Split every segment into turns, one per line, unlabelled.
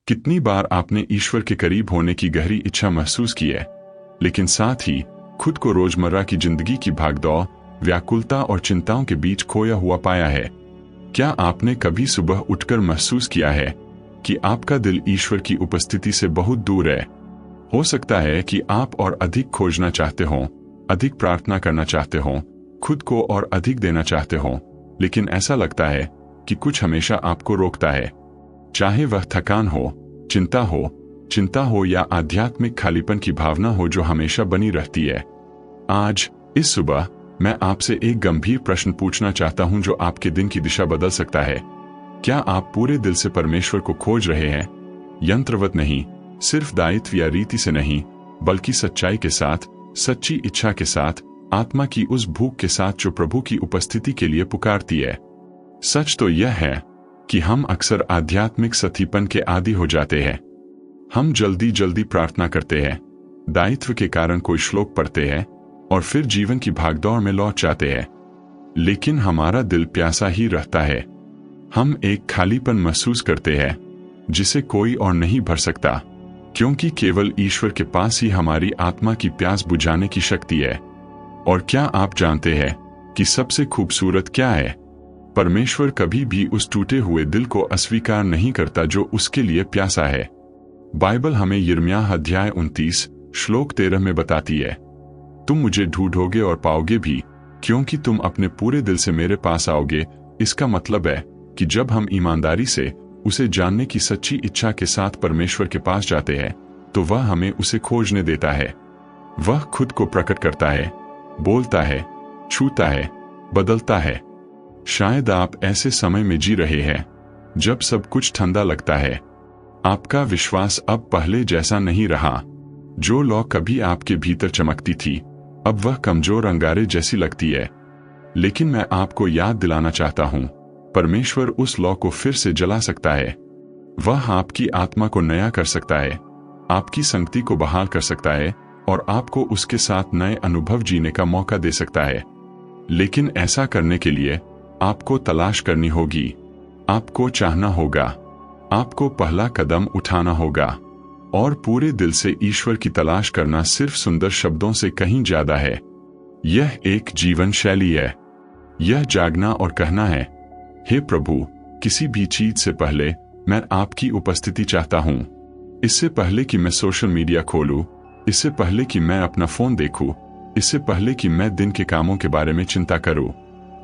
कितनी बार आपने ईश्वर के करीब होने की गहरी इच्छा महसूस की है, लेकिन साथ ही खुद को रोजमर्रा की जिंदगी की भागदौड़, व्याकुलता और चिंताओं के बीच खोया हुआ पाया है? क्या आपने कभी सुबह उठकर महसूस किया है कि आपका दिल ईश्वर की उपस्थिति से बहुत दूर है? हो सकता है कि आप और अधिक खोजना चाहते हो, अधिक प्रार्थना करना चाहते हो, खुद को और अधिक देना चाहते हो, लेकिन ऐसा लगता है कि कुछ हमेशा आपको रोकता है। चाहे वह थकान हो, चिंता हो या आध्यात्मिक खालीपन की भावना हो जो हमेशा बनी रहती है। आज इस सुबह मैं आपसे एक गंभीर प्रश्न पूछना चाहता हूं जो आपके दिन की दिशा बदल सकता है। क्या आप पूरे दिल से परमेश्वर को खोज रहे हैं? यंत्रवत नहीं, सिर्फ दायित्व या रीति से नहीं, बल्कि सच्चाई के साथ, सच्ची इच्छा के साथ, आत्मा की उस भूख के साथ जो प्रभु की उपस्थिति के लिए पुकारती है। सच तो यह है कि हम अक्सर आध्यात्मिक सतीपन के आदी हो जाते हैं। हम जल्दी जल्दी प्रार्थना करते हैं, दायित्व के कारण कोई श्लोक पढ़ते हैं और फिर जीवन की भागदौड़ में लौट जाते हैं, लेकिन हमारा दिल प्यासा ही रहता है। हम एक खालीपन महसूस करते हैं जिसे कोई और नहीं भर सकता, क्योंकि केवल ईश्वर के पास ही हमारी आत्मा की प्यास बुझाने की शक्ति है। और क्या आप जानते हैं कि सबसे खूबसूरत क्या है? परमेश्वर कभी भी उस टूटे हुए दिल को अस्वीकार नहीं करता जो उसके लिए प्यासा है। बाइबल हमें यिर्मयाह अध्याय 29 श्लोक 13 में बताती है, तुम मुझे ढूंढोगे और पाओगे भी, क्योंकि तुम अपने पूरे दिल से मेरे पास आओगे। इसका मतलब है कि जब हम ईमानदारी से उसे जानने की सच्ची इच्छा के साथ परमेश्वर के पास जाते हैं, तो वह हमें उसे खोजने देता है। वह खुद को प्रकट करता है, बोलता है, छूता है, बदलता है। शायद आप ऐसे समय में जी रहे हैं जब सब कुछ ठंडा लगता है। आपका विश्वास अब पहले जैसा नहीं रहा। जो लौ कभी आपके भीतर चमकती थी, अब वह कमजोर अंगारे जैसी लगती है। लेकिन मैं आपको याद दिलाना चाहता हूं, परमेश्वर उस लौ को फिर से जला सकता है। वह आपकी आत्मा को नया कर सकता है, आपकी संगति को बहाल कर सकता है और आपको उसके साथ नए अनुभव जीने का मौका दे सकता है। लेकिन ऐसा करने के लिए आपको तलाश करनी होगी, आपको चाहना होगा, आपको पहला कदम उठाना होगा। और पूरे दिल से ईश्वर की तलाश करना सिर्फ सुंदर शब्दों से कहीं ज्यादा है। यह एक जीवन शैली है। यह जागना और कहना है, हे प्रभु, किसी भी चीज से पहले मैं आपकी उपस्थिति चाहता हूं। इससे पहले कि मैं सोशल मीडिया खोलूं, इससे पहले कि मैं अपना फोन देखूं, इससे पहले कि मैं दिन के कामों के बारे में चिंता करूं,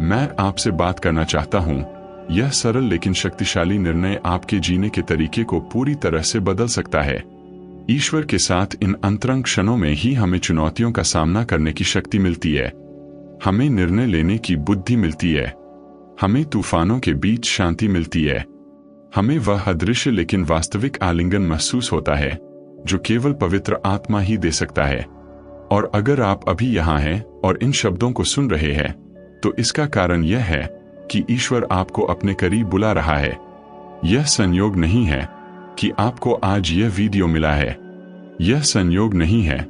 मैं आपसे बात करना चाहता हूं। यह सरल लेकिन शक्तिशाली निर्णय आपके जीने के तरीके को पूरी तरह से बदल सकता है। ईश्वर के साथ इन अंतरंग क्षणों में ही हमें चुनौतियों का सामना करने की शक्ति मिलती है, हमें निर्णय लेने की बुद्धि मिलती है, हमें तूफानों के बीच शांति मिलती है, हमें वह अदृश्य लेकिन वास्तविक आलिंगन महसूस होता है जो केवल पवित्र आत्मा ही दे सकता है। और अगर आप अभी यहाँ हैं और इन शब्दों को सुन रहे हैं, तो इसका कारण यह है कि ईश्वर आपको अपने करीब बुला रहा है। यह संयोग नहीं है कि आपको आज यह वीडियो मिला है, यह संयोग नहीं है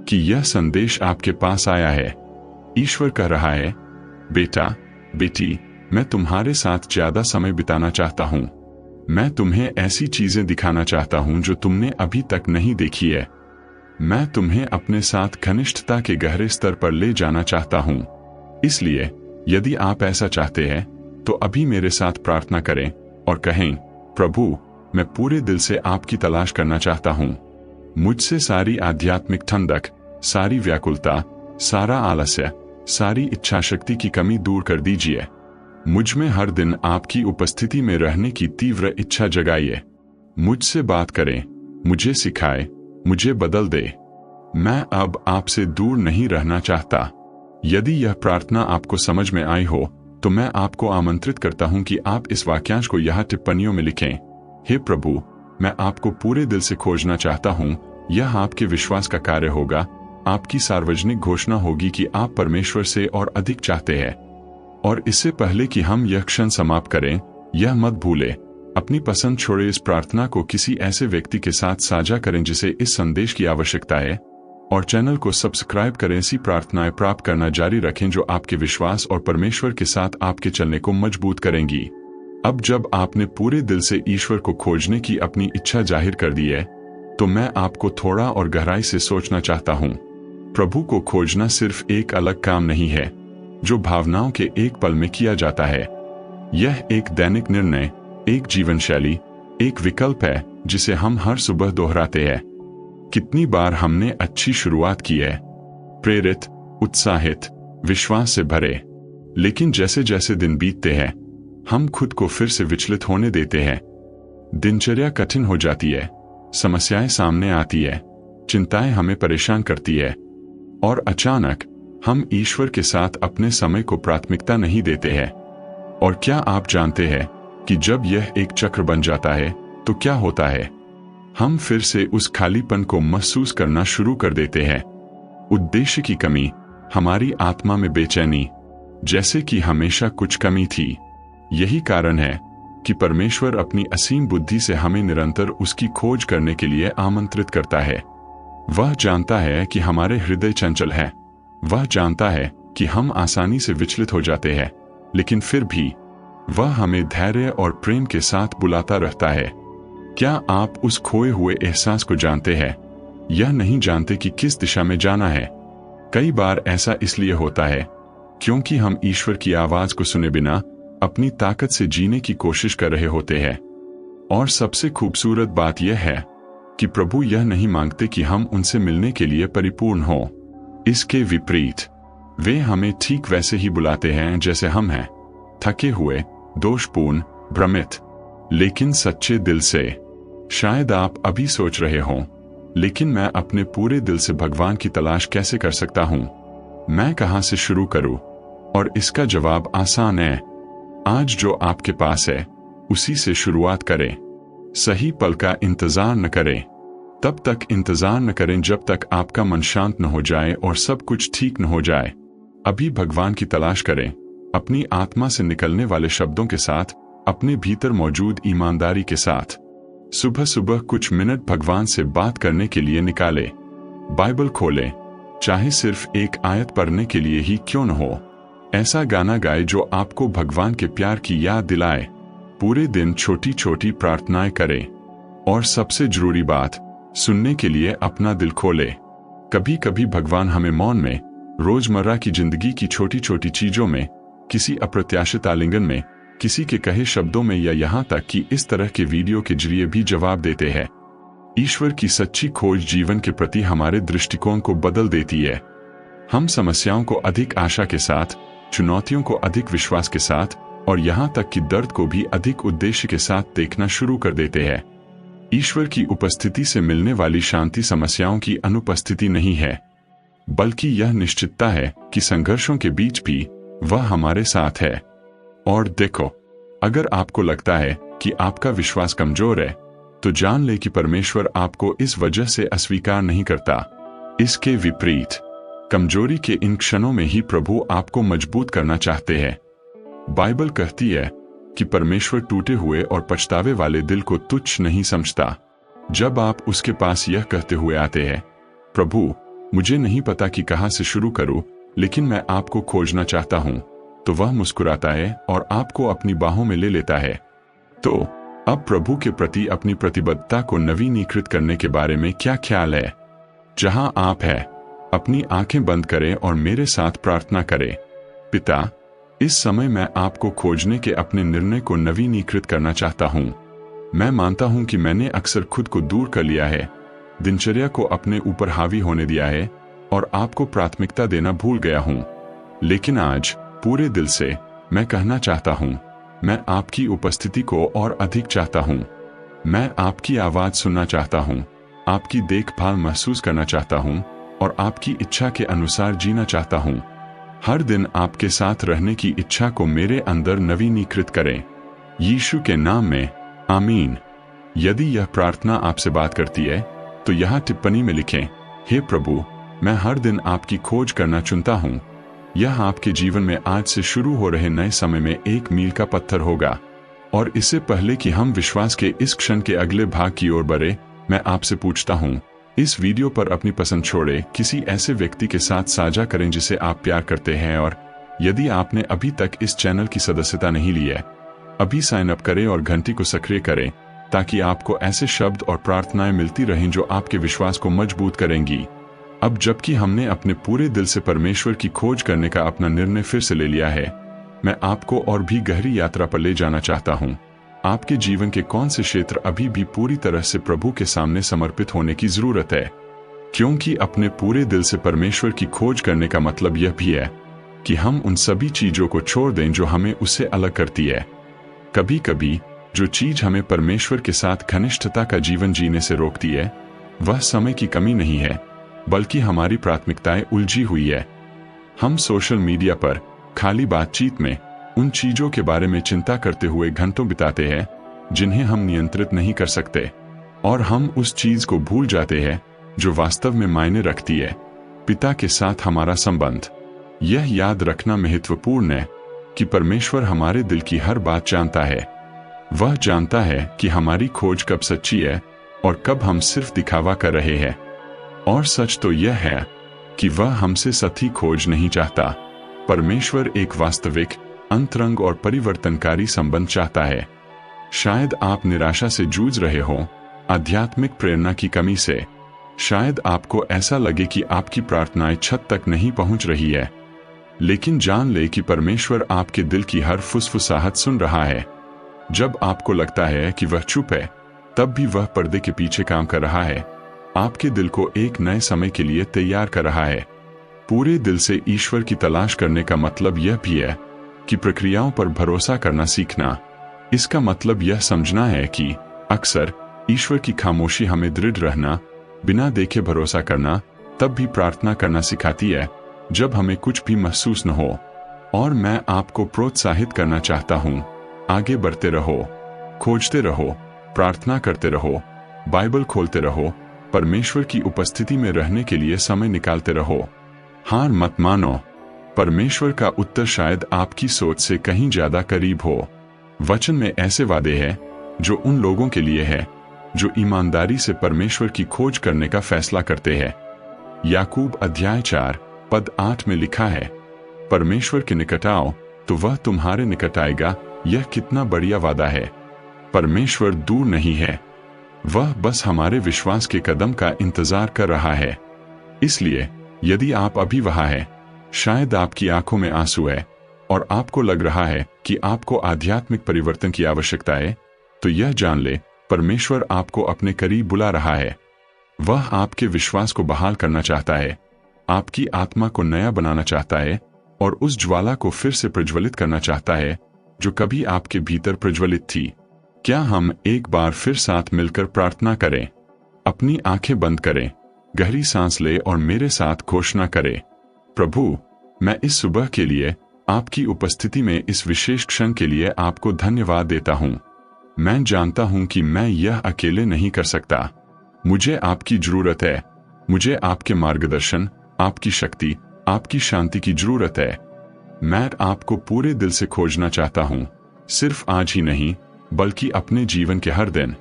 कि यह संदेश आपके पास आया है। ईश्वर कह रहा है, बेटा, बेटी, मैं तुम्हारे साथ ज्यादा समय बिताना चाहता हूं। मैं तुम्हें ऐसी चीजें दिखाना चाहता हूं जो तुमने अभी तक नहीं देखी है। मैं तुम्हें अपने साथ घनिष्ठता के गहरे स्तर पर ले जाना चाहता हूं। इसलिए यदि आप ऐसा चाहते हैं तो अभी मेरे साथ प्रार्थना करें और कहें, प्रभु, मैं पूरे दिल से आपकी तलाश करना चाहता हूं। मुझसे सारी आध्यात्मिक ठंडक, सारी व्याकुलता, सारा आलस्य, सारी इच्छा शक्ति की कमी दूर कर दीजिए। मुझ में हर दिन आपकी उपस्थिति में रहने की तीव्र इच्छा जगाइए। मुझसे बात करें, मुझे सिखाए, मुझे बदल दे। मैं अब आपसे दूर नहीं रहना चाहता। यदि यह प्रार्थना आपको समझ में आई हो, तो मैं आपको आमंत्रित करता हूं कि आप इस वाक्यांश को यहाँ टिप्पणियों में लिखें। हे प्रभु, मैं आपको पूरे दिल से खोजना चाहता हूं। यह आपके विश्वास का कार्य होगा, आपकी सार्वजनिक घोषणा होगी कि आप परमेश्वर से और अधिक चाहते हैं। और इससे पहले कि हम यह क्षण समाप्त करें, यह मत भूलें, अपनी पसंद छोड़े इस प्रार्थना को किसी ऐसे व्यक्ति के साथ साझा करें जिसे इस संदेश की आवश्यकता है, और चैनल को सब्सक्राइब करें। ऐसी प्रार्थनाएं प्राप्त करना जारी रखें जो आपके विश्वास और परमेश्वर के साथ आपके चलने को मजबूत करेंगी। अब जब आपने पूरे दिल से ईश्वर को खोजने की अपनी इच्छा जाहिर कर दी है, तो मैं आपको थोड़ा और गहराई से सोचना चाहता हूं। प्रभु को खोजना सिर्फ एक अलग काम नहीं है जो भावनाओं के एक पल में किया जाता है। यह एक दैनिक निर्णय, एक जीवन शैली, एक विकल्प है जिसे हम हर सुबह दोहराते हैं। कितनी बार हमने अच्छी शुरुआत की है, प्रेरित, उत्साहित, विश्वास से भरे, लेकिन जैसे जैसे दिन बीतते हैं हम खुद को फिर से विचलित होने देते हैं। दिनचर्या कठिन हो जाती है, समस्याएं सामने आती है, चिंताएं हमें परेशान करती है, और अचानक हम ईश्वर के साथ अपने समय को प्राथमिकता नहीं देते हैं। और क्या आप जानते हैं कि जब यह एक चक्र बन जाता है तो क्या होता है? हम फिर से उस खालीपन को महसूस करना शुरू कर देते हैं। उद्देश्य की कमी, हमारी आत्मा में बेचैनी, जैसे कि हमेशा कुछ कमी थी। यही कारण है कि परमेश्वर अपनी असीम बुद्धि से हमें निरंतर उसकी खोज करने के लिए आमंत्रित करता है। वह जानता है कि हमारे हृदय चंचल है, वह जानता है कि हम आसानी से विचलित हो जाते हैं, लेकिन फिर भी वह हमें धैर्य और प्रेम के साथ बुलाता रहता है। क्या आप उस खोए हुए एहसास को जानते हैं? यह नहीं जानते कि किस दिशा में जाना है। कई बार ऐसा इसलिए होता है क्योंकि हम ईश्वर की आवाज को सुने बिना अपनी ताकत से जीने की कोशिश कर रहे होते हैं। और सबसे खूबसूरत बात यह है कि प्रभु यह नहीं मांगते कि हम उनसे मिलने के लिए परिपूर्ण हों। इसके विपरीत वे हमें ठीक वैसे ही बुलाते हैं जैसे हम हैं, थके हुए, दोषपूर्ण, भ्रमित, लेकिन सच्चे दिल से। शायद आप अभी सोच रहे हों, लेकिन मैं अपने पूरे दिल से भगवान की तलाश कैसे कर सकता हूं? मैं कहां से शुरू करूं? और इसका जवाब आसान है। आज जो आपके पास है उसी से शुरुआत करें। सही पल का इंतजार न करें। तब तक इंतजार न करें जब तक आपका मन शांत न हो जाए और सब कुछ ठीक न हो जाए। अभी भगवान की तलाश करें, अपनी आत्मा से निकलने वाले शब्दों के साथ, अपने भीतर मौजूद ईमानदारी के साथ। सुबह सुबह कुछ मिनट भगवान से बात करने के लिए निकालें। बाइबल खोलें, चाहे सिर्फ एक आयत पढ़ने के लिए ही क्यों न हो। ऐसा गाना गाए जो आपको भगवान के प्यार की याद दिलाए। पूरे दिन छोटी छोटी प्रार्थनाएं करें। और सबसे जरूरी बात, सुनने के लिए अपना दिल खोले। कभी कभी भगवान हमें मौन में, रोजमर्रा की जिंदगी की छोटी छोटी चीजों में, किसी अप्रत्याशित आलिंगन में, किसी के कहे शब्दों में, या यहाँ तक कि इस तरह के वीडियो के जरिए भी जवाब देते हैं। ईश्वर की सच्ची खोज जीवन के प्रति हमारे दृष्टिकोण को बदल देती है। हम समस्याओं को अधिक आशा के साथ, चुनौतियों को अधिक विश्वास के साथ, और यहाँ तक कि दर्द को भी अधिक उद्देश्य के साथ देखना शुरू कर देते हैं। ईश्वर की उपस्थिति से मिलने वाली शांति समस्याओं की अनुपस्थिति नहीं है, बल्कि यह निश्चितता है कि संघर्षों के बीच भी वह हमारे साथ है। और देखो, अगर आपको लगता है कि आपका विश्वास कमजोर है, तो जान ले कि परमेश्वर आपको इस वजह से अस्वीकार नहीं करता। इसके विपरीत, कमजोरी के इन क्षणों में ही प्रभु आपको मजबूत करना चाहते हैं। बाइबल कहती है कि परमेश्वर टूटे हुए और पछतावे वाले दिल को तुच्छ नहीं समझता। जब आप उसके पास यह कहते हुए आते हैं, प्रभु मुझे नहीं पता कि कहां से शुरू करूं, लेकिन मैं आपको खोजना चाहता हूं, तो वह मुस्कुराता है और आपको अपनी बाहों में ले लेता है। तो अब प्रभु के प्रति अपनी प्रतिबद्धता को नवीनीकृत करने के बारे में क्या ख्याल है? जहां आप हैं, अपनी आंखें बंद करें और मेरे साथ प्रार्थना करें। पिता, इस समय मैं आपको खोजने के अपने निर्णय को नवीनीकृत करना चाहता हूं। मैं मानता हूं कि मैंने अक्सर खुद को दूर कर लिया है, दिनचर्या को अपने ऊपर हावी होने दिया है और आपको प्राथमिकता देना भूल गया हूं। लेकिन आज पूरे दिल से मैं कहना चाहता हूं, मैं आपकी उपस्थिति को और अधिक चाहता हूं। मैं आपकी आवाज सुनना चाहता हूं, आपकी देखभाल महसूस करना चाहता हूं और आपकी इच्छा के अनुसार जीना चाहता हूं। हर दिन आपके साथ रहने की इच्छा को मेरे अंदर नवीनीकृत करें। यीशु के नाम में, आमीन। यदि यह प्रार्थना आपसे बात करती है तो यहाँ टिप्पणी में लिखें, हे प्रभु, मैं हर दिन आपकी खोज करना चुनता हूँ। यह आपके जीवन में आज से शुरू हो रहे नए समय में एक मील का पत्थर होगा। और इससे पहले कि हम विश्वास के इस क्षण के अगले भाग की ओर बढ़े, मैं आपसे पूछता हूँ, इस वीडियो पर अपनी पसंद छोड़े किसी ऐसे व्यक्ति के साथ साझा करें जिसे आप प्यार करते हैं। और यदि आपने अभी तक इस चैनल की सदस्यता नहीं ली है, अभी साइन अप करें और घंटी को सक्रिय करें ताकि आपको ऐसे शब्द और प्रार्थनाएं मिलती रहें जो आपके विश्वास को मजबूत करेंगी। अब जबकि हमने अपने पूरे दिल से परमेश्वर की खोज करने का अपना निर्णय फिर से ले लिया है, मैं आपको और भी गहरी यात्रा पर ले जाना चाहता हूँ। आपके जीवन के कौन से क्षेत्र अभी भी पूरी तरह से प्रभु के सामने समर्पित होने की जरूरत है? क्योंकि अपने पूरे दिल से परमेश्वर की खोज करने का मतलब यह भी है कि हम उन सभी चीजों को छोड़ दें जो हमें उससे अलग करती है। कभी कभी जो चीज हमें परमेश्वर के साथ घनिष्ठता का जीवन जीने से रोकती है, वह समय की कमी नहीं है, बल्कि हमारी प्राथमिकताएं उलझी हुई है। हम सोशल मीडिया पर खाली बातचीत में उन चीजों के बारे में चिंता करते हुए घंटों बिताते हैं जिन्हें हम नियंत्रित नहीं कर सकते, और हम उस चीज को भूल जाते हैं जो वास्तव में मायने रखती है, पिता के साथ हमारा संबंध। यह याद रखना महत्वपूर्ण है कि परमेश्वर हमारे दिल की हर बात जानता है। वह जानता है कि हमारी खोज कब सच्ची है और कब हम सिर्फ दिखावा कर रहे हैं। और सच तो यह है कि वह हमसे सच्ची खोज नहीं चाहता। परमेश्वर एक वास्तविक, अंतरंग और परिवर्तनकारी संबंध चाहता है। शायद आप निराशा से जूझ रहे हो, आध्यात्मिक प्रेरणा की कमी से। शायद आपको ऐसा लगे कि आपकी प्रार्थनाएं छत तक नहीं पहुंच रही है। लेकिन जान ले कि परमेश्वर आपके दिल की हर फुसफुसाहट सुन रहा है। जब आपको लगता है कि वह चुप है, तब भी वह पर्दे के पीछे काम कर रहा है, आपके दिल को एक नए समय के लिए तैयार कर रहा है। पूरे दिल से ईश्वर की तलाश करने का मतलब यह भी है कि प्रक्रियाओं पर भरोसा करना सीखना। इसका मतलब यह समझना है कि अक्सर ईश्वर की खामोशी हमें दृढ़ रहना, बिना देखे भरोसा करना, तब भी प्रार्थना करना सिखाती है जब हमें कुछ भी महसूस न हो। और मैं आपको प्रोत्साहित करना चाहता हूँ, आगे बढ़ते रहो, खोजते रहो, प्रार्थना करते रहो, बाइबल खोलते रहो, परमेश्वर की उपस्थिति में रहने के लिए समय निकालते रहो। हार मत मानो, परमेश्वर का उत्तर शायद आपकी सोच से कहीं ज्यादा करीब हो। वचन में ऐसे वादे हैं जो उन लोगों के लिए है जो ईमानदारी से परमेश्वर की खोज करने का फैसला करते हैं। याकूब अध्याय 4 पद 8 में लिखा है, परमेश्वर के निकट आओ तो वह तुम्हारे निकट आएगा। यह कितना बढ़िया वादा है। परमेश्वर दूर नहीं है, वह बस हमारे विश्वास के कदम का इंतजार कर रहा है। इसलिए यदि आप अभी वहां हैं, शायद आपकी आंखों में आंसू है और आपको लग रहा है कि आपको आध्यात्मिक परिवर्तन की आवश्यकता है, तो यह जान ले, परमेश्वर आपको अपने करीब बुला रहा है। वह आपके विश्वास को बहाल करना चाहता है, आपकी आत्मा को नया बनाना चाहता है और उस ज्वाला को फिर से प्रज्वलित करना चाहता है जो कभी आपके भीतर प्रज्वलित थी। क्या हम एक बार फिर साथ मिलकर प्रार्थना करें? अपनी आंखें बंद करें, गहरी सांस ले और मेरे साथ घोषणा करें, प्रभु, मैं इस सुबह के लिए, आपकी उपस्थिति में इस विशेष क्षण के लिए आपको धन्यवाद देता हूं। मैं जानता हूं कि मैं यह अकेले नहीं कर सकता। मुझे आपकी जरूरत है। मुझे आपके मार्गदर्शन, आपकी शक्ति, आपकी शांति की जरूरत है। मैं आपको पूरे दिल से खोजना चाहता हूं, सिर्फ आज ही नहीं बल्कि अपने जीवन के हर दिन।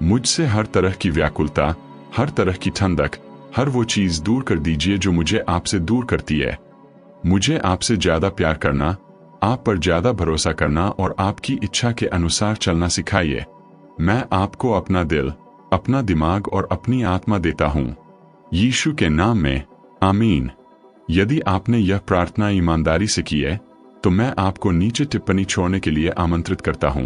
मुझसे हर तरह की व्याकुलता, हर तरह की ठंडक, हर वो चीज दूर कर दीजिए जो मुझे आपसे दूर करती है। मुझे आपसे ज्यादा प्यार करना, आप पर ज्यादा भरोसा करना और आपकी इच्छा के अनुसार चलना सिखाइए। मैं आपको अपना दिल, अपना दिमाग और अपनी आत्मा देता हूं। यीशु के नाम में, आमीन। यदि आपने यह प्रार्थना ईमानदारी से की है, तो मैं आपको नीचे टिप्पणी छोड़ने के लिए आमंत्रित करता हूं।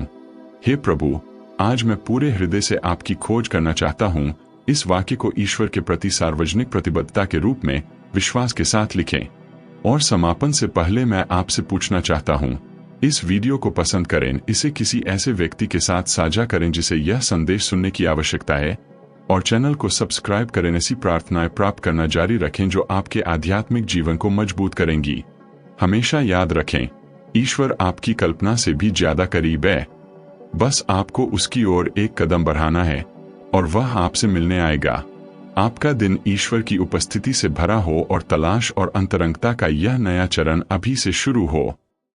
हे प्रभु, आज मैं पूरे हृदय से आपकी खोज करना चाहता हूं। इस वाक्य को ईश्वर के प्रति सार्वजनिक प्रतिबद्धता के रूप में विश्वास के साथ लिखें। और समापन से पहले मैं आपसे पूछना चाहता हूं, इस वीडियो को पसंद करें, इसे किसी ऐसे व्यक्ति के साथ साझा करें जिसे यह संदेश सुनने की आवश्यकता है, और चैनल को सब्सक्राइब करें। ऐसी प्रार्थनाएं प्राप्त करना जारी रखें जो आपके आध्यात्मिक जीवन को मजबूत करेंगी। हमेशा याद रखें, ईश्वर आपकी कल्पना से भी ज्यादा करीब है। बस आपको उसकी ओर एक कदम बढ़ाना है और वह आपसे मिलने आएगा। आपका दिन ईश्वर की उपस्थिति से भरा हो और तलाश और अंतरंगता का यह नया चरण अभी से शुरू हो।